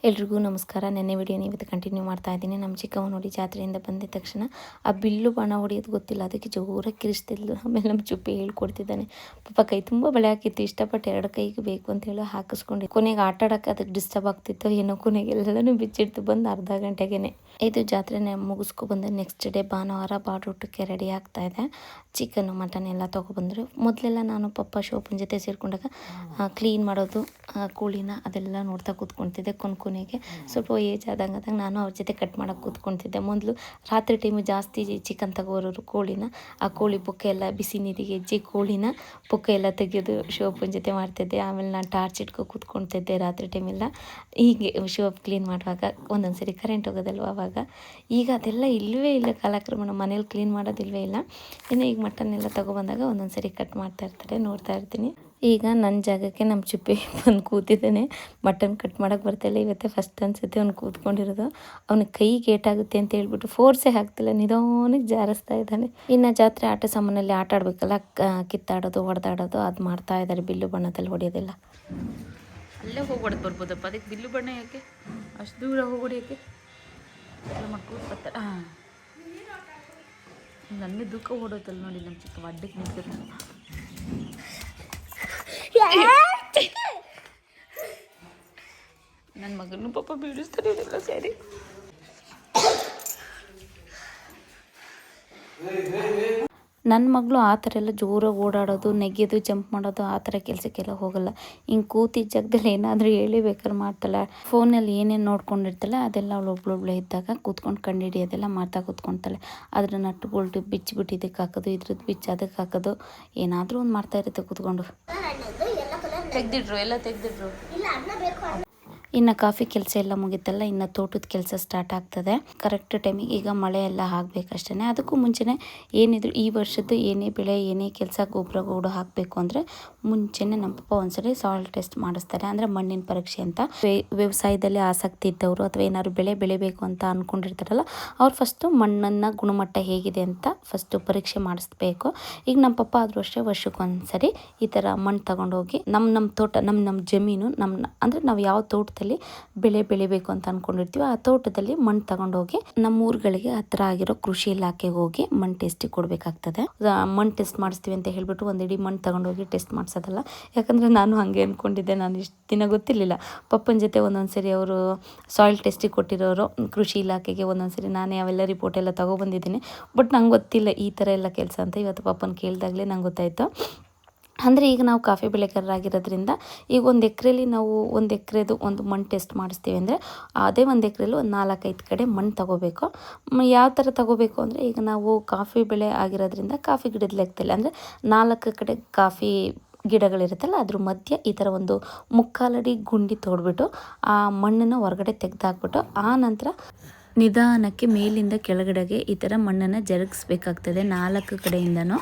ಎಲ್ರಿಗೂ ನಮಸ್ಕಾರ. ನೆನ್ನೆ ವಿಡಿಯೋನ ಇವತ್ತು ಕಂಟಿನ್ಯೂ ಮಾಡ್ತಾ ಇದ್ದೀನಿ. ನಮ್ಮ ಚಿಕ್ಕಮ್ಮ ನೋಡಿ ಜಾತ್ರೆಯಿಂದ ಬಂದಿದ ತಕ್ಷಣ ಆ ಬಿಲ್ಲು ಬಾಣ ಹೊಡಿಯೋದು ಗೊತ್ತಿಲ್ಲ, ಅದಕ್ಕೆ ಜೋರಾಗಿ ಕಿರಿಸ್ತಿದ್ಲು. ಆಮೇಲೆ ನಮ್ಮ ಚುಪ್ಪಿ ಹೇಳ್ಕೊಡ್ತಿದ್ದಾನೆ. ಪಾಪ ಕೈ ತುಂಬ ಬಳೆ ಹಾಕಿತ್ತು, ಇಷ್ಟಪಟ್ಟು ಎರಡು ಕೈಗೆ ಬೇಕು ಅಂತ ಹೇಳಿ ಹಾಕಿಸ್ಕೊಂಡು ಕೊನೆಗೆ ಆಟ ಆಡೋಕ್ಕೆ ಅದಕ್ಕೆ ಡಿಸ್ಟರ್ಬ್ ಆಗ್ತಿತ್ತು ಏನೋ. ಕೊನೆಗೆ ಎಲ್ಲನೂ ಬಿಚ್ಚಿಡ್ತು ಬಂದು ಅರ್ಧ ಗಂಟೆಗೆ. ಇದು ಜಾತ್ರೆನ ಮುಗಿಸ್ಕೊಬಂದು ನೆಕ್ಸ್ಟ್ ಡೇ ಭಾನುವಾರ ಬಾಡೂಟಕ್ಕೆ ರೆಡಿ ಆಗ್ತಾ ಇದೆ. ಚಿಕನ್ನು ಮಟನ್ ಎಲ್ಲ ತೊಗೊಬಂದರು. ಮೊದಲೆಲ್ಲ ನಾನು ಪಪ್ಪ ಶೋಪನ ಜೊತೆ ಸೇರಿಕೊಂಡಾಗ ಕ್ಲೀನ್ ಮಾಡೋದು ಕೋಳಿನ ಅದೆಲ್ಲ ನೋಡ್ತಾ ಕೂತ್ಕೊಳ್ತಿದ್ದೆ. ಕೊನೆಗೆ ಸ್ವಲ್ಪ ಏಜ್ ಆದಂಗೆ ನಾನು ಅವ್ರ ಜೊತೆ ಕಟ್ ಮಾಡೋಕ್ಕೆ ಕೂತ್ಕೊಳ್ತಿದ್ದೆ. ಮೊದಲು ರಾತ್ರಿ ಟೈಮು ಜಾಸ್ತಿ ಚಿಕನ್ ತಗೋರೋರು ಕೋಳಿನ, ಆ ಕೋಳಿ ಪುಕ್ಕ ಎಲ್ಲ ಬಿಸಿ ನೀರಿಗೆ ಹೆಜ್ಜಿ ಕೋಳಿನ ಪುಕ್ಕ ಎಲ್ಲ ತೆಗೆಯೋದು ಶೋಪನ ಜೊತೆ ಮಾಡ್ತಿದ್ದೆ. ಆಮೇಲೆ ನಾನು ಟಾರ್ಚ್ ಇಟ್ಕೊ ಕೂತ್ಕೊಳ್ತಿದ್ದೆ ರಾತ್ರಿ ಟೈಮೆಲ್ಲ. ಹೀಗೆ ಶೋಪ್ ಕ್ಲೀನ್ ಮಾಡುವಾಗ ಒಂದೊಂದು ಸರಿ ಕರೆಂಟ್ ಹೋಗೋದಲ್ವ ಆವಾಗ. ಈಗ ಅದೆಲ್ಲ ಇಲ್ಲವೇ ಇಲ್ಲ, ಕಾಲಕ್ರಮಣ ಮನೇಲಿ ಕ್ಲೀನ್ ಮಾಡೋದಿಲ್ವೇ ಇಲ್ಲ. ಇನ್ನು ಈಗ ಮಟನ್ ಎಲ್ಲ ತೊಗೊಬಂದಾಗ ಒಂದೊಂದು ಸರಿ ಕಟ್ ಮಾಡ್ತಾ ಇರ್ತಾರೆ, ನೋಡ್ತಾ ಇರ್ತೀನಿ. ಈಗ ನನ್ನ ಜಾಗಕ್ಕೆ ನಮ್ಮ ಚುಪ್ಪಿ ಬಂದು ಕೂತಿದ್ದಾನೆ. ಮಟನ್ ಕಟ್ ಮಾಡೋಕ್ಕೆ ಬರ್ತಾಯಿಲ್ಲ, ಇವತ್ತೇ ಫಸ್ಟ್ ಅನಿಸುತ್ತೆ ಅವ್ನು ಕೂತ್ಕೊಂಡಿರೋದು. ಅವನಿಗೆ ಕೈಗೆ ಏಟಾಗುತ್ತೆ ಅಂತ ಹೇಳ್ಬಿಟ್ಟು ಫೋರ್ಸೇ ಹಾಕ್ತಿಲ್ಲ, ನಿಧಾನಕ್ಕೆ ಜಾರಿಸ್ತಾ ಇದ್ದಾನೆ. ಇನ್ನು ಜಾತ್ರೆ ಆಟ ಸಾಮಾನಲ್ಲಿ ಆಟ ಆಡಬೇಕಲ್ಲ, ಕಿತ್ತಾಡೋದು ಹೊಡೆದಾಡೋದು ಅದು ಮಾಡ್ತಾ ಇದ್ದಾರೆ. ಬಿಲ್ಲು ಬಣ್ಣದಲ್ಲಿ ಹೊಡೆಯೋದಿಲ್ಲ. ಅಲ್ಲೇ ಹೋಗಿ ಹೊಡೆದು ಬರ್ಬೋದಪ್ಪ, ಅದಕ್ಕೆ ಬಿಲ್ಲು ಬಣ್ಣ ಯಾಕೆ ಅಷ್ಟು ದೂರ ಹೋಗಿ ಹೊಡಿಯೋಕ್ಕೆ ಎಲ್ಲ ಮಾಡ್ಕೊಂಡು ಬರ್ತಾರೆ. ನನಗೆ ದುಃಖ ಹೊಡೋತಲ್ಲ ನೋಡಿ ನಮ್ಮ ಚಿಕ್ಕ ಅಡ್ಡಕ್ಕೆ ನಿಂತಿರ್ತಾರೆ. ನನ್ನ ಮಗನೂ ಪಾಪ ಬೀಳಿಸ್ತಾರೆ ಇದೆಲ್ಲ ಸರಿ. ನನ್ನ ಮಗಳು ಆ ಥರ ಎಲ್ಲ ಜೋರಾಗಿ ಓಡಾಡೋದು, ನೆಗೆಯೋದು, ಜಂಪ್ ಮಾಡೋದು ಆ ಥರ ಕೆಲಸಕ್ಕೆಲ್ಲ ಹೋಗಲ್ಲ. ಹಿಂಗೆ ಕೂತಿದ್ದ ಜಾಗದಲ್ಲಿ ಏನಾದರೂ ಹೇಳಿಬೇಕಾದ್ರೆ ಮಾಡ್ತಾಳೆ. ಫೋನಲ್ಲಿ ಏನೇನು ನೋಡ್ಕೊಂಡಿರ್ತಾಳೆ ಅದೆಲ್ಲ ಅವಳು ಒಬ್ಳೊಬ್ಳೆ ಇದ್ದಾಗ ಕೂತ್ಕೊಂಡು ಕಂಡುಹಿಡಿಯೋದೆಲ್ಲ ಮಾಡ್ತಾ ಕೂತ್ಕೊಳ್ತಾಳೆ. ಅದ್ರ ನಟ್ಟು ಬೋಲ್ಟು ಬಿಚ್ಚಿಬಿಟ್ಟು ಇದಕ್ಕೆ ಹಾಕೋದು, ಇದ್ರದ್ದು ಬಿಚ್ಚಿ ಅದಕ್ಕೆ ಹಾಕೋದು, ಏನಾದರೂ ಒಂದು ಮಾಡ್ತಾ ಇರುತ್ತೆ ಕೂತ್ಕೊಂಡು. ತೆಗ್ದಿಟ್ರು ಎಲ್ಲ ತೆಗ್ದಿಟ್ರು. ಇನ್ನು ಕಾಫಿ ಕೆಲಸ ಎಲ್ಲ ಮುಗಿತಲ್ಲ, ಇನ್ನು ತೋಟದ ಕೆಲಸ ಸ್ಟಾರ್ಟ್ ಆಗ್ತದೆ ಕರೆಕ್ಟ್ ಟೈಮಿಗೆ. ಈಗ ಮಳೆ ಎಲ್ಲ ಆಗಬೇಕಷ್ಟೇ. ಅದಕ್ಕೂ ಮುಂಚೆನೇ ಏನಿದ್ರು ಈ ವರ್ಷದ್ದು ಏನೇ ಬೆಳೆ ಏನೇ ಕೆಲಸ ಗೊಬ್ಬರ ಗೂಡು ಹಾಕಬೇಕು ಅಂದರೆ ಮುಂಚೆನೇ ನಮ್ಮ ಪಪ್ಪ ಒಂದ್ಸರಿ ಸಾಯಿಲ್ ಟೆಸ್ಟ್ ಮಾಡಿಸ್ತಾರೆ. ಅಂದರೆ ಮಣ್ಣಿನ ಪರೀಕ್ಷೆ ಅಂತ. ವ್ಯವಸಾಯದಲ್ಲಿ ಆಸಕ್ತಿ ಇದ್ದವರು ಅಥವಾ ಏನಾದ್ರು ಬೆಳೆ ಬೆಳಿಬೇಕು ಅಂತ ಅಂದ್ಕೊಂಡಿರ್ತಾರಲ್ಲ, ಅವ್ರು ಫಸ್ಟು ಮಣ್ಣನ್ನು ಗುಣಮಟ್ಟ ಹೇಗಿದೆ ಅಂತ ಫಸ್ಟು ಪರೀಕ್ಷೆ ಮಾಡಿಸ್ಬೇಕು. ಈಗ ನಮ್ಮ ಪಪ್ಪ ಆದರೂ ಅಷ್ಟೇ ವರ್ಷಕ್ಕೊಂದ್ಸರಿ ಈ ಥರ ಮಣ್ಣು ತಗೊಂಡೋಗಿ ನಮ್ಮ ತೋಟ ನಮ್ಮ ಜಮೀನು ಅಂದರೆ ನಾವು ಯಾವ ತೋಟದಲ್ಲಿ ಬೆಳೆ ಬೆಳಿಬೇಕು ಅಂತ ಅಂದ್ಕೊಂಡಿರ್ತೀವಿ ಆ ತೋಟದಲ್ಲಿ ಮಣ್ಣು ತಗೊಂಡೋಗಿ ನಮ್ಮ ಊರುಗಳಿಗೆ ಹತ್ರ ಆಗಿರೋ ಕೃಷಿ ಇಲಾಖೆಗೆ ಹೋಗಿ ಮಣ್ಣು ಟೆಸ್ಟಿಗೆ ಕೊಡಬೇಕಾಗ್ತದೆ. ಮಣ್ಣು ಟೆಸ್ಟ್ ಮಾಡಿಸ್ತೀವಿ ಅಂತ ಹೇಳ್ಬಿಟ್ಟು ಒಂದಿಡೀ ಮಣ್ಣು ತಗೊಂಡೋಗಿ ಟೆಸ್ಟ್ ಮಾಡಿಸೋದಲ್ಲ. ಯಾಕಂದರೆ ನಾನು ಹಾಗೆ ಅಂದ್ಕೊಂಡಿದ್ದೆ, ನಾನು ಇಷ್ಟು ದಿನ ಗೊತ್ತಿರಲಿಲ್ಲ. ಪಪ್ಪನ ಜೊತೆ ಒಂದೊಂದು ಸರಿ ಅವರು ಸಾಯಿಲ್ ಟೆಸ್ಟಿಗೆ ಕೊಟ್ಟಿರೋರು ಕೃಷಿ ಇಲಾಖೆಗೆ ಒಂದೊಂದು ಸರಿ ನಾನೇ ಅವೆಲ್ಲ ರಿಪೋರ್ಟ್ ಎಲ್ಲ ತೊಗೊಬಂದಿದ್ದೀನಿ. ಬಟ್ ನಂಗೆ ಗೊತ್ತಿಲ್ಲ ಈ ಥರ ಎಲ್ಲ ಕೆಲಸ ಅಂತ. ಇವತ್ತು ಪಪ್ಪನ ಕೇಳಿದಾಗಲೇ ನಂಗೆ ಗೊತ್ತಾಯಿತು. ಅಂದರೆ ಈಗ ನಾವು ಕಾಫಿ ಬೆಳೆಗಾರರಾಗಿರೋದ್ರಿಂದ ಈಗ ಒಂದು ಎಕರೆಲಿ ನಾವು ಒಂದು ಎಕರೆದು ಒಂದು ಮಣ್ಣು ಟೆಸ್ಟ್ ಮಾಡಿಸ್ತೀವಿ ಅಂದರೆ ಅದೇ ಒಂದು ಎಕರೆಲಿ ಒಂದು 4-5 ಕಡೆ ಮಣ್ಣು ತಗೋಬೇಕು. ಯಾವ ಥರ ತಗೋಬೇಕು ಅಂದರೆ ಈಗ ನಾವು ಕಾಫಿ ಬೆಳೆ ಆಗಿರೋದ್ರಿಂದ ಕಾಫಿ ಗಿಡದ ಲೆಕ್ಕದಲ್ಲಿ ಅಂದರೆ 4 ಕಡೆ ಕಾಫಿ ಗಿಡಗಳಿರುತ್ತಲ್ಲ ಅದ್ರ ಮಧ್ಯೆ ಈ ಥರ ಒಂದು 3/4 ಅಡಿ ಗುಂಡಿ ತೋಡ್ಬಿಟ್ಟು ಆ ಮಣ್ಣನ್ನು ಹೊರಗಡೆ ತೆಗೆದಾಕ್ಬಿಟ್ಟು ಆ ನಂತರ ನಿಧಾನಕ್ಕೆ ಮೇಲಿಂದ ಕೆಳಗಡೆಗೆ ಈ ಥರ ಮಣ್ಣನ್ನು ಜರುಗಿಸ್ಬೇಕಾಗ್ತದೆ 4 ಕಡೆಯಿಂದನೂ.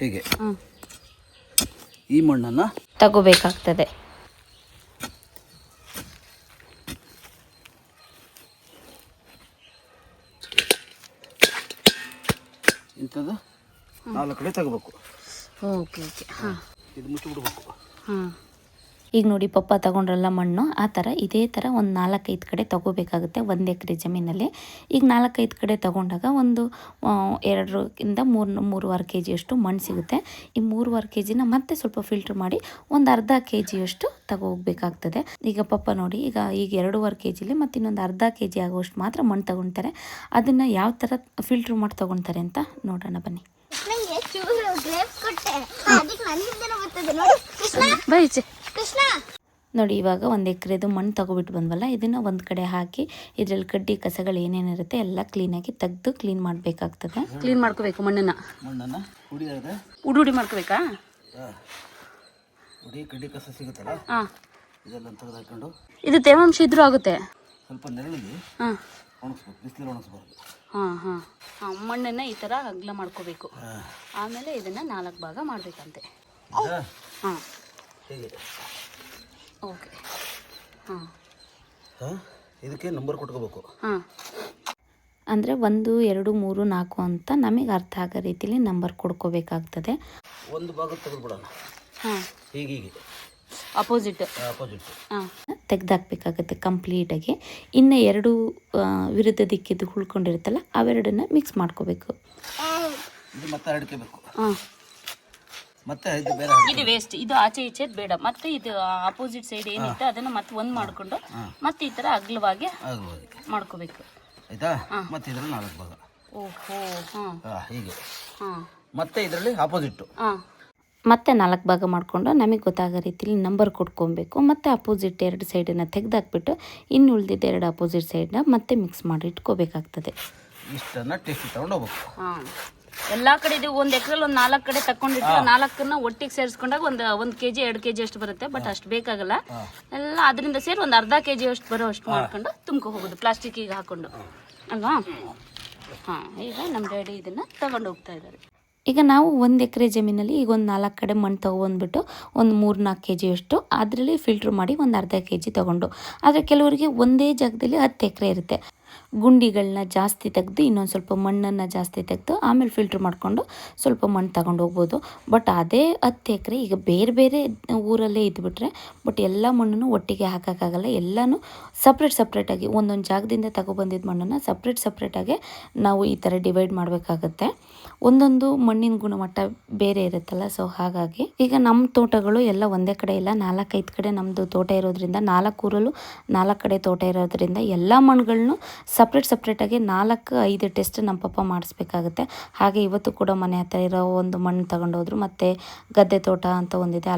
ಹೀಗೆ ಈ ಮಣ್ಣನ್ನು ತಗೋಬೇಕಾಗ್ತದೆ. ಇಂಥದ್ದು 4 ಕಡೆ ತಗೋಬೇಕು. Okay okay. ಹಾಂ, ಇದು ಮುಚ್ಚಿಬಿಡ್ಬೇಕು. ಹಾಂ. ಈಗ ನೋಡಿ ಪಪ್ಪ ತಗೊಂಡ್ರಲ್ಲ ಮಣ್ಣು ಆ ಥರ ಇದೇ ಥರ ಒಂದು 4-5 ಕಡೆ ತಗೋಬೇಕಾಗುತ್ತೆ 1 ಎಕರೆ ಜಮೀನಲ್ಲಿ. ಈಗ 4-5 ಕಡೆ ತಗೊಂಡಾಗ ಒಂದು 2-3.5 kg ಅಷ್ಟು ಮಣ್ಣು ಸಿಗುತ್ತೆ. ಈ 3.5 kgನ ಮತ್ತೆ ಸ್ವಲ್ಪ ಫಿಲ್ಟ್ರ್ ಮಾಡಿ ಒಂದು ಅರ್ಧ kg ತಗೋಬೇಕಾಗ್ತದೆ. ಈಗ ಪಪ್ಪ ನೋಡಿ ಈಗ 2.5 kgಲಿ ಮತ್ತು ಇನ್ನೊಂದು ಅರ್ಧ kg ಆಗೋಷ್ಟು ಮಾತ್ರ ಮಣ್ಣು ತಗೊಳ್ತಾರೆ. ಅದನ್ನು ಯಾವ ಥರ ಫಿಲ್ಟ್ರ್ ಮಾಡಿ ತಗೊಳ್ತಾರೆ ಅಂತ ನೋಡೋಣ ಬನ್ನಿ. ನೋಡಿ ಇವಾಗ 1 ಎಕರೆದು ಮಣ್ಣು ತಗೋಬಿಟ್ಟು ಬಂದ್ವಲ್ಲ, ಇದನ್ನು ಒಂದು ಕಡೆ ಹಾಕಿ ಇದರಲ್ಲಿ ಕಡ್ಡಿ ಕಸಗಳು ಏನೇನಿರುತ್ತೆ ಎಲ್ಲ ಕ್ಲೀನಾಗಿ ತೆಗೆದು ಕ್ಲೀನ್ ಮಾಡಬೇಕಾಗ್ತದೆ. ಕ್ಲೀನ್ ಮಾಡ್ಕೋಬೇಕು ಮಣ್ಣನ್ನು ಉಡಿ ಮಾಡ್ಕೋಬೇಕಾ? ಉಡಿ ಕಡ್ಡಿ ಕಸ ಸಿಗುತ್ತಲ್ಲ ಹಾಂ, ಇದೆಲ್ಲ ತೆಗೆದು ಹಾಕೊಂಡು ಇದು ತೇವಾಂಶ ಇದ್ರೂ ಆಗುತ್ತೆ. ಸ್ವಲ್ಪ ನೆರಳಿಗೆ ಹಾಂ ಒಣಗಿಸ್ಬೇಕು, ಬಿಸಿಲಲ್ಲಿ ಒಣಗಿಸ್ಬಾರ್ದು. ಹಾಂ ಹಾಂ ಹಾಂ. ಮಣ್ಣನ್ನು ಈ ಥರ ಅಗಲ ಮಾಡ್ಕೋಬೇಕು. ಆಮೇಲೆ ಇದನ್ನು 4 ಭಾಗ ಮಾಡಬೇಕಂತೆ. ಹಾಂ, ಹೀಗೆ. ಓಕೆ. ಹಾಂ ಹಾಂ, ಇದಕ್ಕೆ ನಂಬರ್ ಕೊಟ್ಕೋಬೇಕು. ಹಾಂ, ಅಂದರೆ 1, 2, 3, 4 ಅಂತ ನಮಗೆ ಅರ್ಥ ಆಗೋ ರೀತಿಯಲ್ಲಿ ನಂಬರ್ ಕೊಡ್ಕೋಬೇಕಾಗ್ತದೆ. ಒಂದು ಭಾಗ ತೆಗೆದುಬಿಡೋಣ. ಹಾಂ, ಹೀಗೆ ಅಪೋಸಿಟ್. ಅಪೋಸಿಟ್. ಹಾಂ, ತೆಗೆದಾಕಬೇಕಾಗುತ್ತೆ ಕಂಪ್ಲೀಟಾಗಿ. ಇನ್ನು 2 ವಿರುದ್ಧ ದಿಕ್ಕಿದ್ದು ಉಳ್ಕೊಂಡಿರುತ್ತಲ್ಲ ಅವೆರಡನ್ನು ಮಿಕ್ಸ್ ಮಾಡ್ಕೋಬೇಕು. ಇದು ಮತ್ತೆ ಹರಡ್ಕೋಬೇಕು. ಹಾಂ, ಮತ್ತೆ ಇದು ಬೇರೆ ಇದು ವೇಸ್ಟ್, ಇದು ಆಚೆ ಈಚೆ ಬೇಡ. ಮತ್ತೆ ಇದು ಆಪೋಸಿಟ್ ಸೈಡ್ ಏನಿತ್ತು ಅದನ್ನು ಮತ್ತೆ ಒಂದು ಮಾಡಿಕೊಂಡು ಮತ್ತೆ ಈ ಥರ ಅಗಲವಾಗಿ ಆಗ್ಬೋದು. ಮಾಡ್ಕೋಬೇಕು. ಆಯ್ತಾ? ಮತ್ತೆ ಇದರಲ್ಲಿ 4 ಭಾಗ. ಓಹೋ, ಹಾಂ ಹೀಗೆ. ಹಾಂ ಮತ್ತೆ ಇದರಲ್ಲಿ ಆಪೋಸಿಟ್ಟು. ಹಾಂ, ಮತ್ತೆ 4 ಭಾಗ ಮಾಡಿಕೊಂಡು ನಮಗೆ ಗೊತ್ತಾಗೋ ರೀತಿಲಿ ನಂಬರ್ ಕೊಟ್ಕೊಬೇಕು. ಮತ್ತು ಅಪೋಸಿಟ್ 2 ಸೈಡನ್ನು ತೆಗೆದಾಕ್ಬಿಟ್ಟು ಇನ್ನು ಉಳಿದಿದ್ದ 2 ಅಪೋಸಿಟ್ ಸೈಡನ್ನ ಮತ್ತೆ ಮಿಕ್ಸ್ ಮಾಡಿ ಇಟ್ಕೋಬೇಕಾಗ್ತದೆ. ಇಷ್ಟನ್ನು ಟೇಸ್ಟ್ ತೊಗೊಂಡು ಹೋಗ್ಬೇಕು. ಹಾಂ, ಎಲ್ಲ ಕಡೆ ಇದು 1 ಎಕರೆಲ್ಲಿ ಒಂದು 4 ಕಡೆ ತಗೊಂಡಿಟ್ಟು 4ನ್ನ ಒಟ್ಟಿಗೆ ಸೇರಿಸ್ಕೊಂಡಾಗ ಒಂದು kg 2 kg ಅಷ್ಟು ಬರುತ್ತೆ. ಬಟ್ ಅಷ್ಟು ಬೇಕಾಗಲ್ಲ. ಎಲ್ಲ ಅದರಿಂದ ಸೇರಿ ಒಂದು ಅರ್ಧ kg ಅಷ್ಟು ಬರೋ ಅಷ್ಟು ಮಾಡ್ಕೊಂಡು ತುಂಬ್ಕೊ ಹೋಗೋದು ಪ್ಲಾಸ್ಟಿಕ್ಕಿಗೆ ಹಾಕೊಂಡು ಅಲ್ವಾ. ಹಾಂ, ಈಗ ನಮ್ಮ ಡ್ಯಾಡಿ ಇದನ್ನು ತಗೊಂಡು ಹೋಗ್ತಾ ಇದ್ದಾರೆ. ಈಗ ನಾವು 1 ಎಕರೆ ಜಮೀನಲ್ಲಿ ಈಗ ಒಂದು 4 ಕಡೆ ಮಣ್ಣು ತೊಗೊಂಡ್ಬಿಟ್ಟು ಒಂದು 3-4 kg ಅಷ್ಟು ಅದರಲ್ಲಿ ಫಿಲ್ಟ್ರ್ ಮಾಡಿ ಒಂದು ಅರ್ಧ kg ತೊಗೊಂಡು. ಆದರೆ ಕೆಲವರಿಗೆ ಒಂದೇ ಜಾಗದಲ್ಲಿ 10 ಎಕರೆ ಇರುತ್ತೆ. ಗುಂಡಿಗಳನ್ನ ಜಾಸ್ತಿ ತೆಗೆದು ಇನ್ನೊಂದು ಸ್ವಲ್ಪ ಮಣ್ಣನ್ನು ಜಾಸ್ತಿ ತೆಗೆದು ಆಮೇಲೆ ಫಿಲ್ಟ್ರ್ ಮಾಡಿಕೊಂಡು ಸ್ವಲ್ಪ ಮಣ್ಣು ತಗೊಂಡು ಹೋಗ್ಬೋದು. ಬಟ್ ಅದೇ 10 ಎಕರೆ ಈಗ ಬೇರೆ ಬೇರೆ ಊರಲ್ಲೇ ಇದ್ಬಿಟ್ರೆ ಬಟ್ ಎಲ್ಲ ಮಣ್ಣನ್ನು ಒಟ್ಟಿಗೆ ಹಾಕೋಕ್ಕಾಗಲ್ಲ. ಎಲ್ಲನೂ ಸಪ್ರೇಟಾಗಿ ಒಂದೊಂದು ಜಾಗದಿಂದ ತಗೊಬಂದಿದ್ದ ಮಣ್ಣನ್ನು ಸಪ್ರೇಟಾಗಿ ನಾವು ಈ ಥರ ಡಿವೈಡ್ ಮಾಡಬೇಕಾಗತ್ತೆ. ಒಂದೊಂದು ಮಣ್ಣಿನ ಗುಣಮಟ್ಟ ಬೇರೆ ಇರುತ್ತಲ್ಲ. ಸೊ ಹಾಗಾಗಿ ಈಗ ನಮ್ಮ ತೋಟಗಳು ಎಲ್ಲ ಒಂದೇ ಕಡೆ ಇಲ್ಲ, 4-5 ಕಡೆ ನಮ್ಮದು ತೋಟ ಇರೋದ್ರಿಂದ 4 ಊರಲ್ಲೂ 4 ಕಡೆ ತೋಟ ಇರೋದ್ರಿಂದ ಎಲ್ಲ ಮಣ್ಣುಗಳನ್ನು ಸಪ್ರೇಟಾಗಿ 4-5 ಟೆಸ್ಟ್ ನಮ್ಮ ಪಪ್ಪ ಮಾಡಿಸ್ಬೇಕಾಗುತ್ತೆ. ಹಾಗೆ ಇವತ್ತು ಕೂಡ ಮನೆ ಹತ್ತಿರ ಇರೋ ಒಂದು ಮಣ್ಣು ತಗೊಂಡೋದ್ರು. ಮತ್ತು ಗದ್ದೆ ತೋಟ ಅಂತ ಒಂದಿದೆ,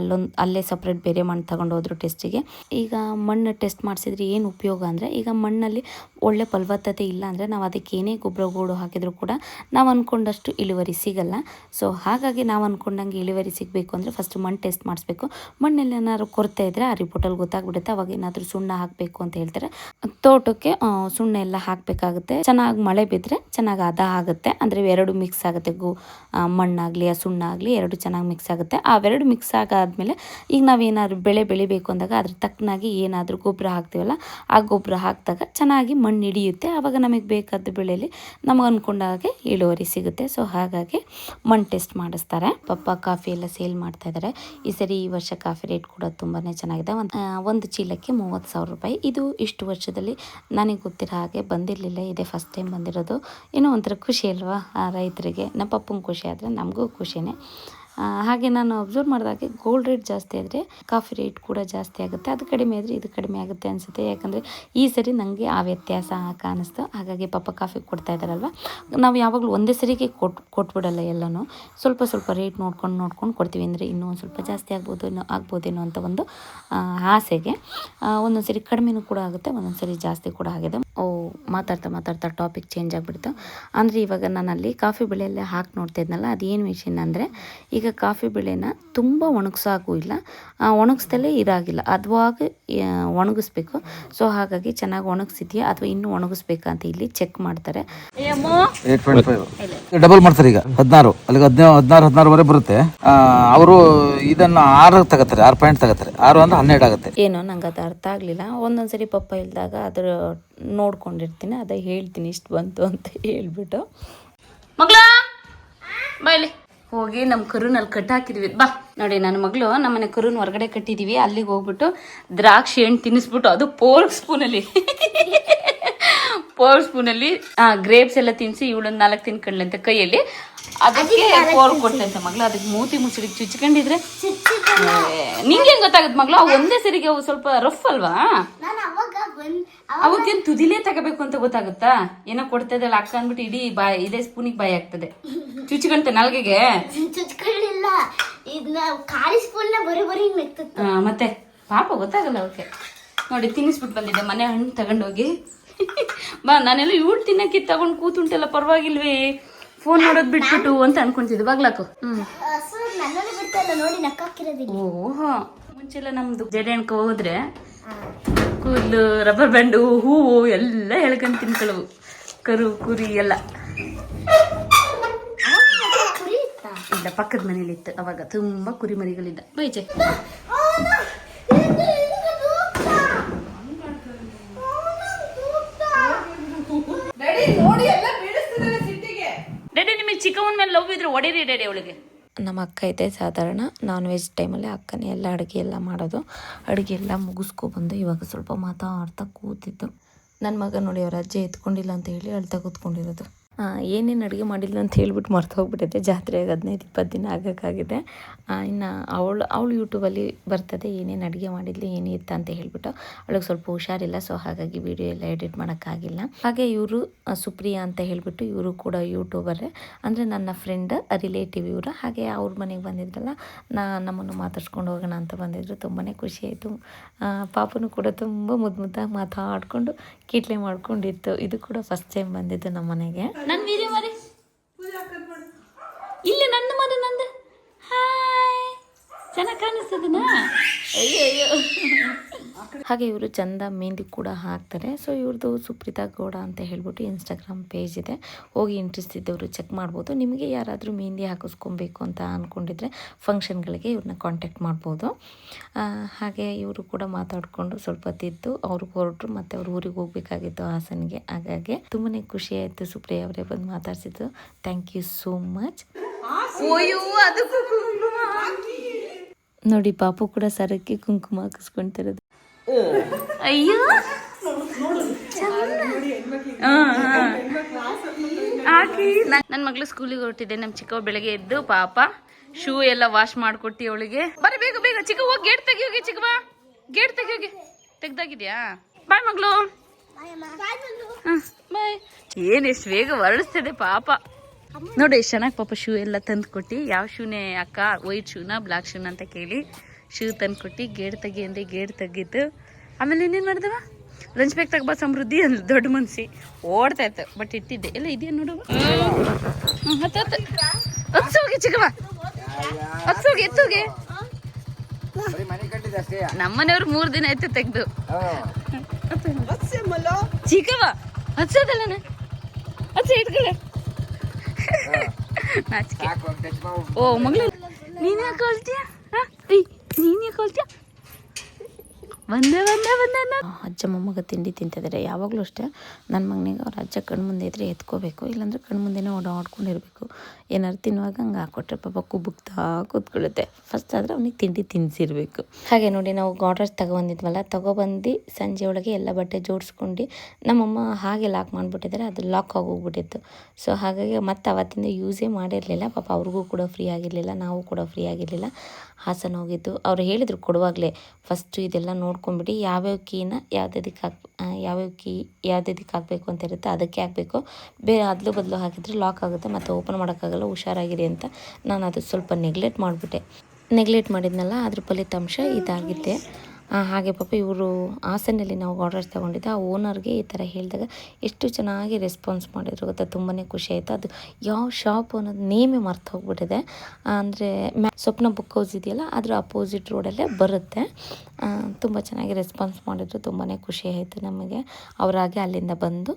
ಅಲ್ಲೇ ಸಪ್ರೇಟ್ ಬೇರೆ ಮಣ್ಣು ತಗೊಂಡೋದ್ರು ಟೆಸ್ಟಿಗೆ. ಈಗ ಮಣ್ಣು ಟೆಸ್ಟ್ ಮಾಡಿಸಿದ್ರೆ ಏನು ಉಪಯೋಗ ಅಂದರೆ ಈಗ ಮಣ್ಣಲ್ಲಿ ಒಳ್ಳೆ ಫಲವತ್ತತೆ ಇಲ್ಲ ಅಂದರೆ ನಾವು ಅದಕ್ಕೆ ಏನೇ ಗೊಬ್ಬರ ಗೂಡು ಹಾಕಿದರೂ ಕೂಡ ನಾವು ಅಂದ್ಕೊಂಡಷ್ಟು ಇಳುವರಿ ಸಿಗಲ್ಲ. ಸೊ ಹಾಗಾಗಿ ನಾವು ಅಂದ್ಕೊಂಡಂಗೆ ಇಳುವರಿ ಸಿಗಬೇಕು ಅಂದರೆ ಫಸ್ಟ್ ಮಣ್ಣು ಟೆಸ್ಟ್ ಮಾಡಿಸ್ಬೇಕು. ಮಣ್ಣಲ್ಲಿ ಏನಾದ್ರು ಕೊರತೆ ಇದ್ದರೆ ಆ ರಿಪೋರ್ಟಲ್ಲಿ ಗೊತ್ತಾಗ್ಬಿಡುತ್ತೆ. ಅವಾಗ ಏನಾದರೂ ಸುಣ್ಣ ಹಾಕಬೇಕು ಅಂತ ಹೇಳ್ತಾರೆ. ತೋಟಕ್ಕೆ ಸುಣ್ಣ ಎಲ್ಲ ಹಾಕಬೇಕಾಗುತ್ತೆ. ಚೆನ್ನಾಗಿ ಮಳೆ ಬಿದ್ದರೆ ಚೆನ್ನಾಗಿ ಹದ ಆಗುತ್ತೆ. ಅಂದರೆ 2 ಮಿಕ್ಸ್ ಆಗುತ್ತೆ. ಮಣ್ಣಾಗಲಿ ಆ ಸುಣ್ಣ ಆಗಲಿ 2 ಚೆನ್ನಾಗಿ ಮಿಕ್ಸ್ ಆಗುತ್ತೆ. ಅವೆರಡು ಮಿಕ್ಸ್ ಆಗಾದ್ಮೇಲೆ ಈಗ ನಾವೇನಾದ್ರು ಬೆಳೆ ಬೆಳಿಬೇಕು ಅಂದಾಗ ಅದ್ರ ತಕ್ಕನಾಗಿ ಏನಾದರೂ ಗೊಬ್ಬರ ಹಾಕ್ತೀವಲ್ಲ ಆ ಗೊಬ್ಬರ ಹಾಕಿದಾಗ ಚೆನ್ನಾಗಿ ಮಣ್ಣು ಹಿಡಿಯುತ್ತೆ. ಆವಾಗ ನಮಗೆ ಬೇಕಾದ ಬೆಳೆಯಲ್ಲಿ ನಮಗೆ ಅಂದ್ಕೊಂಡಾಗೆ ಇಳುವರಿ ಸಿಗುತ್ತೆ. ಸೊ ಹಾಗಾಗಿ ಮಣ್ಣು ಟೆಸ್ಟ್ ಮಾಡಿಸ್ತಾರೆ. ಪಪ್ಪ ಕಾಫಿ ಎಲ್ಲ ಸೇಲ್ ಮಾಡ್ತಾ ಇದ್ದಾರೆ. ಈ ವರ್ಷ ಕಾಫಿ ರೇಟ್ ಕೂಡ ತುಂಬಾ ಚೆನ್ನಾಗಿದೆ. ಒಂದು ಚೀಲಕ್ಕೆ 30,000 ರೂಪಾಯಿ. ಇದು ಇಷ್ಟು ವರ್ಷದಲ್ಲಿ ನನಗೆ ಗೊತ್ತಿರೋ ಹಾಗೆ ಬಂದಿರಲಿಲ್ಲ. ಇದೇ ಫಸ್ಟ್ ಟೈಮ್ ಬಂದಿರೋದು. ಏನೋ ಒಂಥರ ಖುಷಿ ಅಲ್ವಾ ರೈತರಿಗೆ. ನಮ್ಮ ಪಪ್ಪಂಗೆ ಖುಷಿ ಆದರೆ ನಮಗೂ ಖುಷಿನೇ. ಹಾಗೆ ನಾನು ಅಬ್ಸರ್ವ್ ಮಾಡಿದಾಗೆ ಗೋಲ್ಡ್ ರೇಟ್ ಜಾಸ್ತಿ ಆದರೆ ಕಾಫಿ ರೇಟ್ ಕೂಡ ಜಾಸ್ತಿ ಆಗುತ್ತೆ. ಅದು ಕಡಿಮೆ ಆದರೆ ಇದು ಕಡಿಮೆ ಆಗುತ್ತೆ ಅನಿಸುತ್ತೆ. ಯಾಕಂದರೆ ಈ ಸರಿ ನನಗೆ ಆ ವ್ಯತ್ಯಾಸ ಕಾಣಿಸ್ತು. ಹಾಗಾಗಿ ಪಪ್ಪ ಕಾಫಿ ಕೊಡ್ತಾ ಇದ್ದಾರಲ್ವ, ನಾವು ಯಾವಾಗಲೂ ಒಂದೇ ಸರಿಗೆ ಕೊಟ್ಬಿಡಲ್ಲ. ಎಲ್ಲನೂ ಸ್ವಲ್ಪ ರೇಟ್ ನೋಡ್ಕೊಂಡು ಕೊಡ್ತೀವಿ. ಅಂದರೆ ಇನ್ನೂ ಒಂದು ಸ್ವಲ್ಪ ಜಾಸ್ತಿ ಆಗ್ಬೋದೇನೋ ಅಂತ ಒಂದು ಆಸೆಗೆ. ಒಂದೊಂದು ಸರಿ ಕಡಿಮೆನೂ ಕೂಡ ಆಗುತ್ತೆ, ಒಂದೊಂದು ಸರಿ ಜಾಸ್ತಿ ಕೂಡ ಆಗಿದೆ. ಮಾತಾಡ್ತಾ ಟಾಪಿಕ್ ಚೇಂಜ್ ಆಗಿಬಿಡ್ತು. ಅಂದರೆ ಇವಾಗ ನಾನಲ್ಲಿ ಕಾಫಿ ಬೆಳೆಯಲ್ಲೇ ಹಾಕಿ ನೋಡ್ತಾ ಇದ್ನಲ್ಲ, ಅದೇನು ವಿಷಯ ಅಂದರೆ ಈಗ ಕಾಫಿ ಬೆಳೆನ ತುಂಬ ಒಣಗಿಸೋಕ್ಕೂ ಇಲ್ಲ, ಒಣಗಿಸ್ದಲೇ ಇರಾಗಿಲ್ಲ, ಅದುವಾಗ ಒಣಗಿಸ್ಬೇಕು. ಸೊ ಹಾಗಾಗಿ ಚೆನ್ನಾಗಿ ಒಣಗಿಸಿದ್ಯಾ ಅಥವಾ ಇನ್ನೂ ಒಣಗಿಸ್ಬೇಕಂತ ಇಲ್ಲಿ ಚೆಕ್ ಮಾಡ್ತಾರೆ. 8.5 ಡಬಲ್ ಮಾಡ್ತಾರೆ. ಈಗ 16 ಅಲ್ಲಿಗೆ 16 ಬರುತ್ತೆ. ಅವರು ಇದನ್ನ 6 ತಗೋತಾರೆ, 6 ಪಾಯಿಂಟ್ ತಗೋತಾರೆ. 6 ಅಂದ್ರೆ 12 ಆಗುತ್ತೆ. ಏನೋ ನಂಗೆ ಅದು ಅರ್ಥ ಆಗಲಿಲ್ಲ. ಒಂದೊಂದ್ಸರಿ ಪಪ್ಪ ಇಲ್ದಾಗ ಅದ್ರ ನೋಡ್ಕೊಂಡಿರ್ತೀನಿ, ಅದೇ ಹೇಳ್ತೀನಿ ಇಷ್ಟು ಬಂತು ಅಂತ ಹೇಳ್ಬಿಟ್ಟು. ಮಗಳ ಬಾಯ್ಲಿ ಹೋಗಿ ನಮ್ಮ ಕರುನಲ್ಲಿ ಕಟ್ಟಾಕಿದ್ವಿ. ಬಾ ನೋಡಿ, ನನ್ನ ಮಗಳು ನಮ್ಮನೆ ಕರುನ ಹೊರಗಡೆ ಕಟ್ಟಿದ್ದೀವಿ. ಅಲ್ಲಿಗೆ ಹೋಗ್ಬಿಟ್ಟು ದ್ರಾಕ್ಷಿ ಹಣ್ಣು ತಿನ್ನಿಸ್ಬಿಟ್ಟು ಅದು ಪೋರ್ಕ್ ಸ್ಪೂನಲ್ಲಿ ಗ್ರೇಪ್ಸ್ ಎಲ್ಲ ತಿನ್ನಿಸಿ ಇವಳೊಂದು 4 ತಿನ್ಕೊಂಡ್ಲಿ ಅಂತ ಕೈಯಲ್ಲಿ. ಅದಕ್ಕೆ ಪೋರ್ಕ್ ಕೊಟ್ಟಂತೆ ಮಗಳು. ಅದಕ್ಕೆ ಮೂತಿ ಮುಚ್ಚಡಿಗೆ ಚುಚ್ಕೊಂಡಿದ್ರೆ ನಿಂಗೆ ಗೊತ್ತಾಗುತ್ತೆ ಮಗಳು. ಅವು ಒಂದೇ ಸರಿಗೆ ಅವು ಸ್ವಲ್ಪ ರಫ್ ಅಲ್ವಾ, ಅವಕ್ಕೇನು ತುದಿಲೇ ತಗೋಬೇಕು ಅಂತ ಗೊತ್ತಾಗುತ್ತಾ? ಏನೋ ಕೊಡ್ತಾ ಇದ್ದಲ್ಲ ಅಕ್ಕ ಅಂದ್ಬಿಟ್ಟು ಇಡೀ ಇದೇ ಸ್ಪೂನಿಗೆ ಬಾಯಿ ಆಗ್ತದೆ. ಚುಚ್ಕೊಂತ ನಾಲ್ಗೆಗೆ ಮತ್ತೆ ಪಾಪ ಗೊತ್ತಾಗಲ್ಲ ಅವಕ್ಕೆ. ನೋಡಿ ತಿನ್ನಿಸ್ಬಿಟ್ಟು ಬಂದಿದ್ದೆ ಮನೆ ಹಣ್ಣು ತಗೊಂಡೋಗಿ. ಬಾ ನಾನೆಲ್ಲ ಇವಳು ತಿನ್ನಕ್ಕೆ ತಗೊಂಡು ಕೂತುಂಟೆಲ್ಲ ಪರವಾಗಿಲ್ವೇ, ಫೋನ್ ನೋಡೋದು ಬಿಟ್ಬಿಟ್ಟು ಅಂತ ಅನ್ಕೊಂತಿದ್ದೆ. ಬಾಗ್ಲಾಕು. ಓಹೋ, ಮುಂಚೆಲ್ಲ ನಮ್ದು ಜಡೆ ಅಣ್ಕ ಹೋದ್ರೆ ಕೂದಲು, ರಬ್ಬರ್ ಬ್ಯಾಂಡು, ಹೂವು ಎಲ್ಲ ಎಳ್ಕೊಂಡ್ ತಿನ್ಕೊಳ್ಳವು. ಕರು ಕುರಿ ಎಲ್ಲ ಇಲ್ಲ, ಪಕ್ಕದ ಮನೇಲಿ ಇತ್ತು ಅವಾಗ ತುಂಬಾ ಕುರಿ ಮರಿಗಳಿದ್ದ. ಬೈಚೆ ಡ್ಯಾಡಿ, ನಿಮಗೆ ಚಿಕ್ಕವನ ಮೇಲೆ ಲವ್ ಇದ್ರೆ ಹೊಡೀರಿ ಡ್ಯಾಡಿ ಅವಳಿಗೆ. ನಮ್ಮ ಅಕ್ಕ ಇದೆ ಸಾಧಾರಣ ನಾನ್ ವೆಜ್ ಟೈಮಲ್ಲಿ ಅಕ್ಕನೇ ಎಲ್ಲ ಅಡುಗೆ ಎಲ್ಲ ಮಾಡೋದು. ಅಡುಗೆ ಎಲ್ಲ ಮುಗಿಸ್ಕೊಬಂದು ಇವಾಗ ಸ್ವಲ್ಪ ಮಾತಾಡ್ತಾ ಕೂತಿದ್ದು. ನನ್ನ ಮಗ ನೋಡಿ ಅವ್ರ ಅಜ್ಜೆ ಎತ್ಕೊಂಡಿಲ್ಲ ಅಂತ ಹೇಳಿ ಅಳ್ತಾ ಕೂತ್ಕೊಂಡಿರೋದು. ಏನೇನು ಅಡುಗೆ ಮಾಡಿಲ್ಲ ಅಂತ ಹೇಳ್ಬಿಟ್ಟು ಮರ್ತು ಹೋಗ್ಬಿಟ್ಟಿದೆ. ಜಾತ್ರೆಗೆ 15-20 ದಿನ ಆಗೋಕ್ಕಾಗಿದೆ. ಇನ್ನು ಅವಳು ಯೂಟ್ಯೂಬಲ್ಲಿ ಬರ್ತದೆ ಏನೇನು ಅಡುಗೆ ಮಾಡಿದ್ಲಿ ಏನಿತ್ತ ಅಂತ ಹೇಳ್ಬಿಟ್ಟು. ಅವಳಿಗೆ ಸ್ವಲ್ಪ ಹುಷಾರಿಲ್ಲ, ಸೊ ಹಾಗಾಗಿ ವಿಡಿಯೋ ಎಲ್ಲ ಎಡಿಟ್ ಮಾಡೋಕ್ಕಾಗಿಲ್ಲ. ಹಾಗೆ ಇವರು ಸುಪ್ರಿಯಾ ಅಂತ ಹೇಳಿಬಿಟ್ಟು ಇವರು ಕೂಡ ಯೂಟ್ಯೂಬರೇ, ಅಂದರೆ ನನ್ನ ಫ್ರೆಂಡ್ ರಿಲೇಟಿವ್ ಇವರು. ಹಾಗೆ ಅವ್ರ ಮನೆಗೆ ಬಂದಿದ್ರಲ್ಲ, ನಮ್ಮನ್ನು ಮಾತಾಡ್ಸ್ಕೊಂಡು ಹೋಗೋಣ ಅಂತ ಬಂದಿದ್ರು. ತುಂಬಾ ಖುಷಿ ಆಯಿತು. ಪಾಪನು ಕೂಡ ತುಂಬ ಮುದ್ದಾಗಿ ಮಾತಾಡಿಕೊಂಡು ಕೀಟ್ಲೆ ಮಾಡ್ಕೊಂಡಿತ್ತು. ಇದು ಕೂಡ ಫಸ್ಟ್ ಟೈಮ್ ಬಂದಿದ್ದು ನಮ್ಮ ಮನೆಗೆ. ನನ್ನ ವಿಡಿಯೋ ಮಾಡಿ ಇಲ್ಲಿ ನನ್ನ ಮನೆ ನಂದು. ಹಾಯ್, ಚೆನ್ನಾಗಿ ಕಾಣಿಸ್ತದನಾ? ಅಯ್ಯೋ. ಹಾಗೆ ಇವರು ಚಂದ ಮೆಹಂದಿ ಕೂಡ ಹಾಕ್ತಾರೆ. ಸೊ ಇವ್ರದ್ದು ಸುಪ್ರೀತಾ ಗೌಡ ಅಂತ ಹೇಳ್ಬಿಟ್ಟು ಇನ್ಸ್ಟಾಗ್ರಾಮ್ ಪೇಜ್ ಇದೆ, ಹೋಗಿ ಇಂಟ್ರೆಸ್ಟ್ ಇದ್ದವರು ಚೆಕ್ ಮಾಡ್ಬೋದು. ನಿಮಗೆ ಯಾರಾದರೂ ಮೆಹಂದಿ ಹಾಕಿಸ್ಕೊಬೇಕು ಅಂತ ಅಂದ್ಕೊಂಡಿದ್ರೆ ಫಂಕ್ಷನ್ಗಳಿಗೆ ಇವ್ರನ್ನ ಕಾಂಟ್ಯಾಕ್ಟ್ ಮಾಡ್ಬೋದು. ಹಾಗೆ ಇವರು ಕೂಡ ಮಾತಾಡಿಕೊಂಡು ಸ್ವಲ್ಪ ಹೊತ್ತಿದ್ದು ಅವ್ರಿಗೆ ಹೊರಟರು. ಮತ್ತು ಅವ್ರ ಊರಿಗೆ ಹೋಗ್ಬೇಕಾಗಿತ್ತು ಹಾಸನ್ಗೆ. ಹಾಗಾಗಿ ತುಂಬಾ ಖುಷಿ ಆಯಿತು ಸುಪ್ರಿಯಾ ಅವರೇ ಬಂದು ಮಾತಾಡ್ಸಿದ್ದು. Thank you so much. ನೋಡಿ ಪಾಪು ಕೂಡ ಸರಕ್ಕೆ ಕುಂಕುಮ ಹಾಕಿಸ್ಕೊಂತಿರೋದು. ಅಯ್ಯೋ ಹಾಕಿ ನನ್ನ ಮಗಳು ಸ್ಕೂಲಿಗೆ ಹೊರಟಿದೆ. ನಮ್ಮ ಚಿಕ್ಕವ ಬೆಳಗ್ಗೆ ಎದ್ದು ಪಾಪ ಶೂ ಎಲ್ಲ ವಾಶ್ ಮಾಡಿಕೊಟ್ಟು ಅವಳಿಗೆ. ಬರೀ ಬೇಗ ಬೇಗ ಚಿಕ್ಕ ಹೋಗಿ ಗೇಟ್ ತೆಗಿ ಹೋಗಿ. ಚಿಕ್ಕವ ಗೇಟ್ ತೆಗಿ ಹೋಗಿ. ತೆಗ್ದಾಗಿದ್ಯಾ? ಬಾಯ್ ಮಗಳು. ಬಾಯ್. ಏನ್ ಎಷ್ಟು ಬೇಗ ಹೊರಡಿಸ್ತದೆ ಪಾಪ. ನೋಡಿ ಎಷ್ಟು ಚೆನ್ನಾಗಿ ಪಾಪ ಶೂ ಎಲ್ಲ ತಂದು ಕೊಟ್ಟು. ಯಾವ ಶೂನೇ ಅಕ್ಕ, ವೈಟ್ ಶೂನಾ ಬ್ಲಾಕ್ ಶೂನ ಅಂತ ಕೇಳಿ ಶೂ ತಂದು ಕೊಟ್ಟು ಗೇಟ್ ತೆಗಿ ಅಂದರೆ ಗೇಟ್ ತೆಗಿತು. ಆಮೇಲೆ ಇನ್ನೇನು ಮಾಡಿದವ, ಲಂಚ್ ಬ್ಯಾಗ್ ತಗೋಬಾ ಸಮೃದ್ಧಿ ಅಂದ್ ದೊಡ್ಡ ಮನ್ಸಿ ಓಡ್ತಾ ಇತ್ತು. ಬಟ್ ಇಟ್ಟಿದ್ದೆ ಎಲ್ಲ ಇದೆಯಾ ನೋಡು. ಹತ್ಸೋಗಿ ಚಿಕ್ಕವ, ಹತ್ಸೋಗಿ ಎತ್ತೋಗಿ. ನಮ್ಮನೆಯವ್ರು 3 ದಿನ ಆಯ್ತು ತೆಗ್ದು. ಚಿಕ್ಕವ ಹತ್ಸೋದಲ್ಲ ಹತ್ಸ ಇಟ್ಕೊಳ್ಳ. ಓ ಮಗಳು ನೀನ್ ಯಾಕೆ ಹೇಳ್ತೀಯ? ನೀನ್ ಯಾಕೆ ಹೇಳ್ತೀಯ? ಬಂದೆ ಅಜ್ಜ ಮೊಮ್ಮಗ ತಿಂಡಿ ತಿಂತಿದ್ದಾರೆ. ಯಾವಾಗಲೂ ಅಷ್ಟೇ ನನ್ನ ಮಗನಿಗೆ ಅವ್ರ ಅಜ್ಜ ಕಣ್ಣು ಮುಂದೆ ಇದ್ರೆ ಎತ್ಕೋಬೇಕು, ಇಲ್ಲಾಂದ್ರೆ ಕಣ್ಣು ಮುಂದೆನೇ ಓಡಾಡ್ಕೊಂಡಿರ್ಬೇಕು. ಏನಾರು ತಿನ್ನುವಾಗ ಹಂಗೆ ಹಾಕ್ಕೊಟ್ರೆ ಪಾಪ ಕುಬುಕ್ತಾ ಕೂತ್ಕೊಳ್ಳುತ್ತೆ. ಫಸ್ಟ್ ಆದರೆ ಅವ್ನಿಗೆ ತಿಂಡಿ ತಿನ್ನಿಸಿರ್ಬೇಕು. ಹಾಗೆ ನೋಡಿ ನಾವು ಗಾಡ್ರೇಜ್ ತಗೊಬಂದಿದ್ವಲ್ಲ, ತಗೊಬಂದು ಸಂಜೆ ಒಳಗೆ ಎಲ್ಲ ಬಟ್ಟೆ ಜೋಡಿಸ್ಕೊಂಡು ನಮ್ಮಮ್ಮ ಹಾಗೆ ಲಾಕ್ ಮಾಡಿಬಿಟ್ಟಿದ್ದಾರೆ. ಅದು ಲಾಕ್ ಆಗೋಗ್ಬಿಟ್ಟಿತ್ತು. ಸೊ ಹಾಗಾಗಿ ಮತ್ತೆ ಅವತ್ತಿಂದ ಯೂಸೇ ಮಾಡಿರಲಿಲ್ಲ. ಪಾಪ ಅವ್ರಿಗೂ ಕೂಡ ಫ್ರೀ ಆಗಿರಲಿಲ್ಲ, ನಾವು ಕೂಡ ಫ್ರೀ ಆಗಿರಲಿಲ್ಲ. ಹಾಸನ ಹೋಗಿದ್ದು ಅವ್ರು ಹೇಳಿದರು ಕೊಡುವಾಗಲೇ, ಫಸ್ಟು ಇದೆಲ್ಲ ನೋಡ್ಕೊಂಬಿಡಿ, ಯಾವ್ಯಾವ ಕೀನ ಯಾವ್ಯಾವ ಕೀ ಯಾವ್ದಕ್ಕೆ ಹಾಕಬೇಕು ಅಂತ ಇರುತ್ತೆ ಅದಕ್ಕೆ ಹಾಕಬೇಕು. ಬೇರೆ ಅದಲು ಬದಲು ಹಾಕಿದರೆ ಲಾಕ್ ಆಗುತ್ತೆ ಮತ್ತು ಓಪನ್ ಮಾಡೋಕ್ಕಾಗಲ್ಲ, ಹುಷಾರಾಗಿರಿ ಅಂತ ನಾನು ಅದು ಸ್ವಲ್ಪ ನೆಗ್ಲೆಕ್ಟ್ ಮಾಡಿದ್ನಲ್ಲ, ಅದ್ರ ಫಲಿತಾಂಶ ಇದಾಗಿದೆ. ಹಾಗೆ ಪಾಪ ಇವರು ಹಾಸನಲ್ಲಿ ನಾವು ಆರ್ಡರ್ಸ್ ತೊಗೊಂಡಿದ್ದೆ. ಆ ಓನರ್ಗೆ ಈ ಥರ ಹೇಳಿದಾಗ ಎಷ್ಟು ಚೆನ್ನಾಗಿ ರೆಸ್ಪಾನ್ಸ್ ಮಾಡಿದ್ರು ಗೊತ್ತಾ. ತುಂಬಾ ಖುಷಿ ಆಯಿತು. ಅದು ಯಾವ ಶಾಪ್ ಅನ್ನೋದು ನೇಮೇ ಮರ್ತು ಹೋಗ್ಬಿಟ್ಟಿದೆ. ಅಂದರೆ ಸ್ವಪ್ನ ಬುಕ್ ಹೌಸ್ ಇದೆಯಲ್ಲ, ಅದರ ಅಪೋಸಿಟ್ ರೋಡಲ್ಲೇ ಬರುತ್ತೆ. ತುಂಬ ಚೆನ್ನಾಗಿ ರೆಸ್ಪಾನ್ಸ್ ಮಾಡಿದ್ರು. ತುಂಬಾ ಖುಷಿ ಆಯಿತು ನಮಗೆ. ಅವರಾಗೆ ಅಲ್ಲಿಂದ ಬಂದು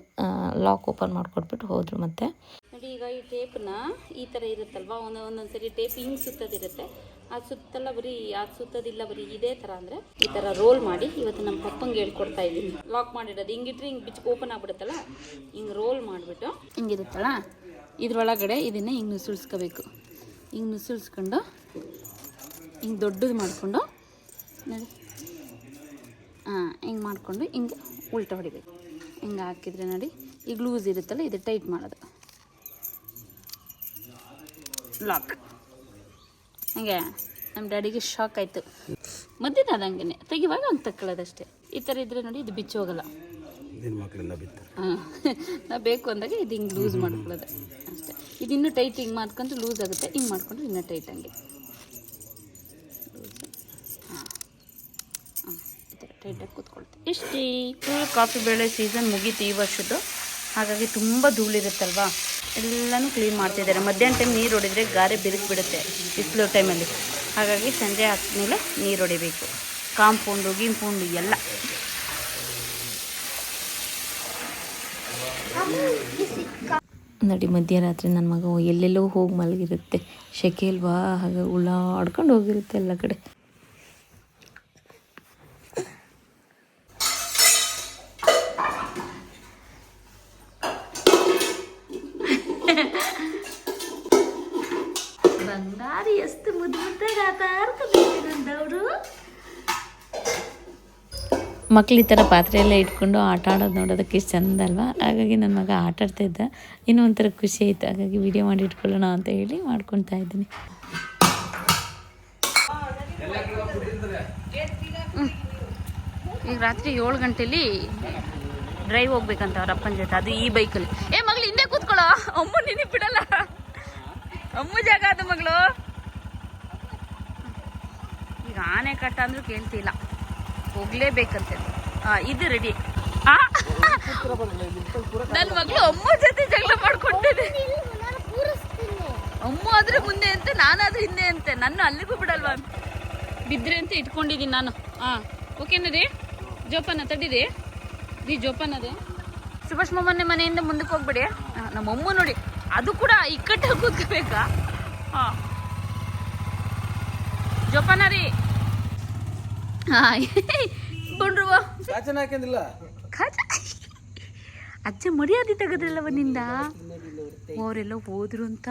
ಲಾಕ್ ಓಪನ್ ಮಾಡಿಕೊಟ್ಬಿಟ್ಟು ಹೋದರು. ಮತ್ತು ನೋಡಿ ಈಗ ಈ ಟೇಪ್ನ ಈ ಥರ ಇರುತ್ತಲ್ವ, ಒಂದೊಂದ್ಸರಿ ಟೇಪ್ ಹಿಂಗೆ ಸುತ್ತದಿರುತ್ತೆ, ಅದು ಸುತ್ತಲ್ಲ ಬರೀ ಅದು ಸುತ್ತದಿಲ್ಲ, ಬರೀ ಇದೇ ಥರ ಅಂದರೆ ಈ ಥರ ರೋಲ್ ಮಾಡಿ ಇವತ್ತು ನಮ್ಮ ಪಪ್ಪಂಗೆ ಹೇಳ್ಕೊಡ್ತಾ ಇದ್ದೀನಿ. ಲಾಕ್ ಮಾಡಿಡೋದು ಹಿಂಗಿಟ್ರೆ ಹಿಂಗೆ ಬಿಚ್ಚು ಓಪನ್ ಆಗಿಬಿಡುತ್ತಲ್ಲ, ಹಿಂಗೆ ರೋಲ್ ಮಾಡಿಬಿಟ್ಟು ಹಿಂಗಿರುತ್ತಲ್ಲ ಇದ್ರೊಳಗಡೆ ಇದನ್ನು ಹಿಂಗೆ ನುಸುಳಿಸ್ಕೋಬೇಕು. ಹಿಂಗೆ ನುಸುಳಿಸ್ಕೊಂಡು ಹಿಂಗೆ ದೊಡ್ಡದು ಮಾಡಿಕೊಂಡು ನೋಡಿ ಹಿಂಗೆ ಮಾಡಿಕೊಂಡು ಹಿಂಗೆ ಉಲ್ಟ ಹೊಡಿಬೇಕು. ಹಿಂಗೆ ಹಾಕಿದರೆ ನೋಡಿ ಈಗ ಲೂಸ್ ಇರುತ್ತಲ್ಲ, ಇದು ಟೈಟ್ ಮಾಡೋದು ಲಾಕ್. ಹಂಗೆ ನಮ್ಮ ಡ್ಯಾಡಿಗೆ ಶಾಕ್ ಆಯಿತು. ಮದ್ದಿನ ಅದು ಹಂಗೆ ತೆಗಿವಾಗ ಹಂಗೆ ತಕ್ಕೊಳ್ಳೋದಷ್ಟೇ. ಈ ಥರ ಇದ್ದರೆ ನೋಡಿ ಇದು ಬಿಚ್ಚು ಹೋಗಲ್ಲ. ಹಾಂ, ನಾವು ಬೇಕು ಅಂದಾಗ ಇದು ಹಿಂಗೆ ಲೂಸ್ ಮಾಡ್ಕೊಳ್ಳೋದು ಅಷ್ಟೇ. ಇದು ಇನ್ನೂ ಟೈಟ್ ಹಿಂಗೆ ಮಾಡ್ಕೊಂಡ್ರೆ ಲೂಸ್ ಆಗುತ್ತೆ, ಹಿಂಗೆ ಮಾಡ್ಕೊಂಡ್ರೆ ಇನ್ನೂ ಟೈಟ್ ಹಂಗೆ ಲೂಸ್. ಹಾಂ ಈ ಥರ ಟೈಟಾಗಿ ಕೂತ್ಕೊಳ್ತೆ. ಇಷ್ಟೇ. ಫುಲ್ ಕಾಫಿ ಬೆಳೆ ಸೀಸನ್ ಮುಗೀತು ಈ ವರ್ಷದ್ದು. ಹಾಗಾಗಿ ತುಂಬ ಧೂಳಿರುತ್ತಲ್ವಾ, ಎಲ್ಲನೂ ಕ್ಲೀನ್ ಮಾಡ್ತಿದ್ದಾರೆ. ಮಧ್ಯಾಹ್ನ ಟೈಮ್ ನೀರು ಹೊಡಿದ್ರೆ ಗಾರೆ ಬಿರುಕು ಬಿಡುತ್ತೆ ಬಿಸಿಲು ಟೈಮಲ್ಲಿ. ಹಾಗಾಗಿ ಸಂಜೆ ಆದಮೇಲೆ ನೀರು ಹೊಡಿಬೇಕು. ಕಾಂಪೌಂಡು ಗಿಂಪೌಂಡು ಎಲ್ಲ. ನೋಡಿ ಮಧ್ಯರಾತ್ರಿ ನನ್ನ ಮಗ ಎಲ್ಲೆಲ್ಲೋ ಹೋಗಿ ಮಲಗಿರುತ್ತೆ. ಶೆಕೆ ಅಲ್ವಾ, ಹಾಗೆ ಉಳ್ಳಾಡ್ಕೊಂಡು ಹೋಗಿರುತ್ತೆ ಎಲ್ಲ ಕಡೆ. ಬಂಗಾರಿ ಮಕ್ಳು ಈ ಥರ ಪಾತ್ರೆ ಎಲ್ಲ ಇಟ್ಕೊಂಡು ಆಟ ಆಡೋದು ನೋಡೋದಕ್ಕೆ ಇಷ್ಟು ಚಂದ ಅಲ್ವಾ. ಹಾಗಾಗಿ ನನ್ನ ಮಗ ಆಟ ಆಡ್ತಾ ಇದ್ದ, ಇನ್ನೂ ಒಂಥರ ಖುಷಿ ಆಯಿತು. ಹಾಗಾಗಿ ವಿಡಿಯೋ ಮಾಡಿ ಇಟ್ಕೊಳ್ಳೋಣ ಅಂತ ಹೇಳಿ ಮಾಡ್ಕೊತಾ ಇದ್ದೀನಿ. ಈಗ ರಾತ್ರಿ 7 ಗಂಟೆಲಿ ಡ್ರೈವ್ ಹೋಗ್ಬೇಕಂತ ಅವ್ರ ಅಪ್ಪನ ಜೊತೆ, ಅದು ಈ ಬೈಕಲ್ಲಿ. ಮಗಳು ಹಿಂದೆ ಕೂತ್ಕೊಳ್ಳೋ, ಅಮ್ಮ ನಿನಗೆ ಬಿಡಲ್ಲ, ಅಮ್ಮ ಜಾಗ ಅದು ಮಗಳು. ಈಗ ಆನೆ ಕಟ್ಟ ಅಂದ್ರೂ ಕೇಳ್ತಿಲ್ಲ, ಹೋಗ್ಲೇಬೇಕಂತೆ. ಇದು ರೆಡಿ. ನನ್ನ ಮಗಳು ಅಮ್ಮ ಜೊತೆ ಜಗಳ ಮಾಡ್ಕೊಂಡಿದೆ. ಅಮ್ಮ ಆದ್ರೆ ಮುಂದೆ ಅಂತೆ, ನಾನಾದ್ರೂ ಹಿಂದೆ ಅಂತೆ. ನನ್ನ ಅಲ್ಲಿಗೂ ಬಿಡಲ್ವಾ, ಬಿದ್ರೆ ಅಂತ ಇಟ್ಕೊಂಡಿದ್ದೀನಿ ನಾನು. ಓಕೆನಾ ರೀ? ಜೋಪಾನ ತಡೀರಿ ರೀ, ಜೋಪಾನದೇ. ಸುಭಾಷ್ ಮೊಮ್ಮನೆ ಮನೆಯಿಂದ ಮುಂದಕ್ಕೆ ಹೋಗ್ಬಿಡಿ. ನಮ್ಮಮ್ಮ ನೋಡಿ, ಅದು ಕೂಡ ಇಕ್ಕಟ್ಟಾಗಿ ಕೂತ್ಕೋಬೇಕಾ? ಜೋಪಾನ ರೀ. ಕೊಂಡ್ರುವ ಅಜ್ಜ ಮರ್ಯಾದೆ ತೆಗದ್ರಲ್ಲವ ನಿಂದ. ಅವರೆಲ್ಲ ಹೋದ್ರು ಅಂತ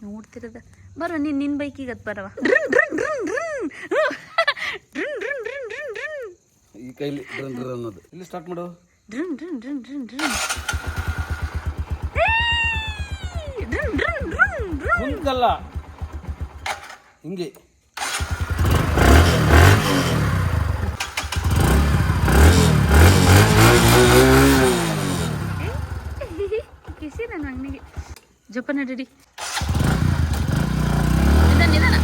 ನೋಡ್ತಿರದ. ಬರೋ ನಿನ್ನ ಬೈಕಿಗೆ ಅದು ಬರವ. ಈ ಕೈಲಿ ಅನ್ನೋದು ಇಲ್ಲಿ ಸ್ಟಾರ್ಟ್ ಮಾಡು. ಮುಂದಲ್ಲ ಹಿಂಗೆ. ಕಿಸಿ ನನ್ನ ಅಣ್ಣನಿಗೆ. ಜೋಪಾನ ರೆಡಿ. ನಿಧಾನ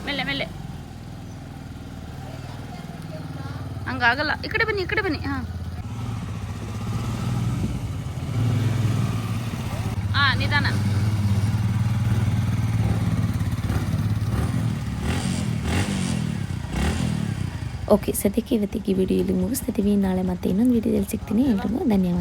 ಮೆಲ್ಲೆ ಮೆಲ್ಲೆ, ಹಂಗಾಗಲ್ಲ. ಈ ಕಡೆ ಬನ್ನಿ, ಈ ಕಡೆ ಬನ್ನಿ. ನಿಧಾನ. ಓಕೆ, ಸದ್ಯಕ್ಕೆ ಇವತ್ತಿಗೆ ಈ ವಿಡಿಯೋ ಇಲ್ಲಿ ಮುಗಿಸ್ತಿದ್ದೀವಿ. ನಾಳೆ ಮತ್ತೆ ಇನ್ನೊಂದು ವಿಡಿಯೋದಲ್ಲಿ ಸಿಗ್ತೀನಿ. ಎಲ್ರಿಗೂ ಧನ್ಯವಾದ.